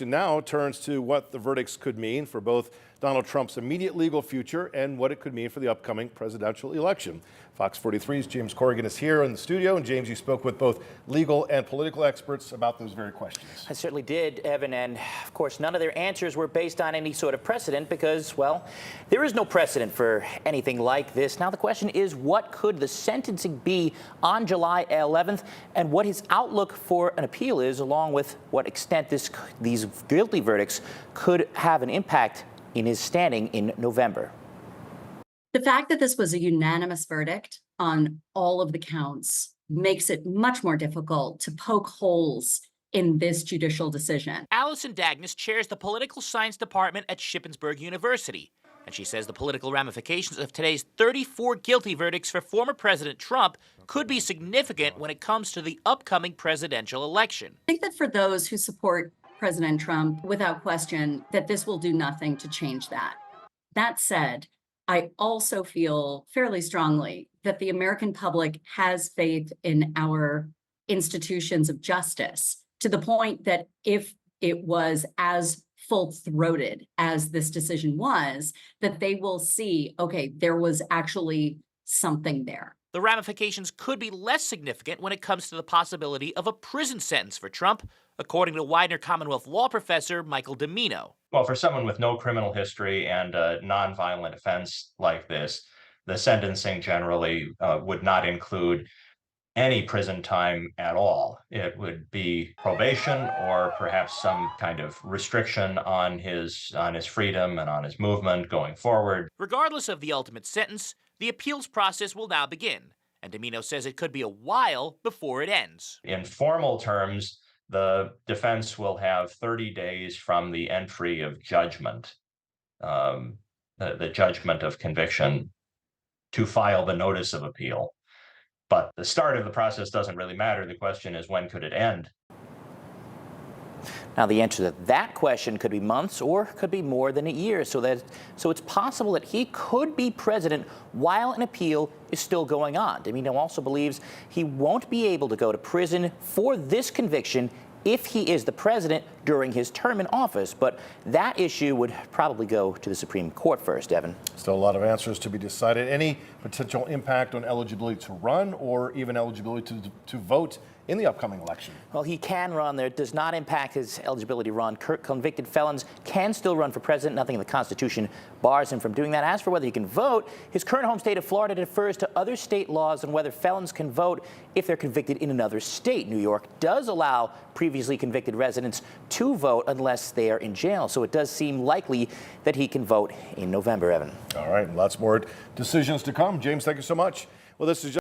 Now turns to what the verdicts could mean for both Donald Trump's immediate legal future and what it could mean for the upcoming presidential election. Fox 43's James Corrigan is here in the studio. And James, you spoke with both legal and political experts about those very questions. I certainly did, Evan. And of course, none of their answers were based on any sort of precedent because, well, there is no precedent for anything like this. Now, the question is, what could the sentencing be on July 11th and what his outlook for an appeal is, along with what extent these guilty verdicts could have an impact in his standing in November. The fact that this was a unanimous verdict on all of the counts makes it much more difficult to poke holes in this judicial decision. Allison Dagnes chairs the political science department at Shippensburg University, and she says the political ramifications of today's 34 guilty verdicts for former President Trump could be significant when it comes to the upcoming presidential election. I think that for those who support President Trump, without question, that this will do nothing to change that. That said, I also feel fairly strongly that the American public has faith in our institutions of justice to the point that if it was as full-throated as this decision was, that they will see, okay, there was actually something there. The ramifications could be less significant when it comes to the possibility of a prison sentence for Trump, according to Widener Commonwealth Law professor Michael Domino. Well, for someone with no criminal history and a nonviolent offense like this, the sentencing generally would not include any prison time at all. It would be probation or perhaps some kind of restriction on his freedom and on his movement going forward. Regardless of the ultimate sentence, the appeals process will now begin, and Domino says it could be a while before it ends. In formal terms, the defense will have 30 days from the entry of judgment, the judgment of conviction, to file the notice of appeal. But the start of the process doesn't really matter. The question is, when could it end? Now, the answer to that question could be months or could be more than a year. So it's possible that he could be president while an appeal is still going on. Domino also believes he won't be able to go to prison for this conviction if he is the president during his term in office. But that issue would probably go to the Supreme Court first, Evan. Still a lot of answers to be decided. Any potential impact on eligibility to run or even eligibility to vote in the upcoming election? Well, he can run. There does not impact his eligibility to run. Convicted felons can still run for president. Nothing in the Constitution bars him from doing that. As for whether he can vote, his current home state of Florida defers to other state laws on whether felons can vote if they're convicted in another state. New York does allow previously convicted residents to vote unless they are in jail. So it does seem likely that he can vote in November, Evan. All right, lots more decisions to come. James, thank you so much. Well, this is just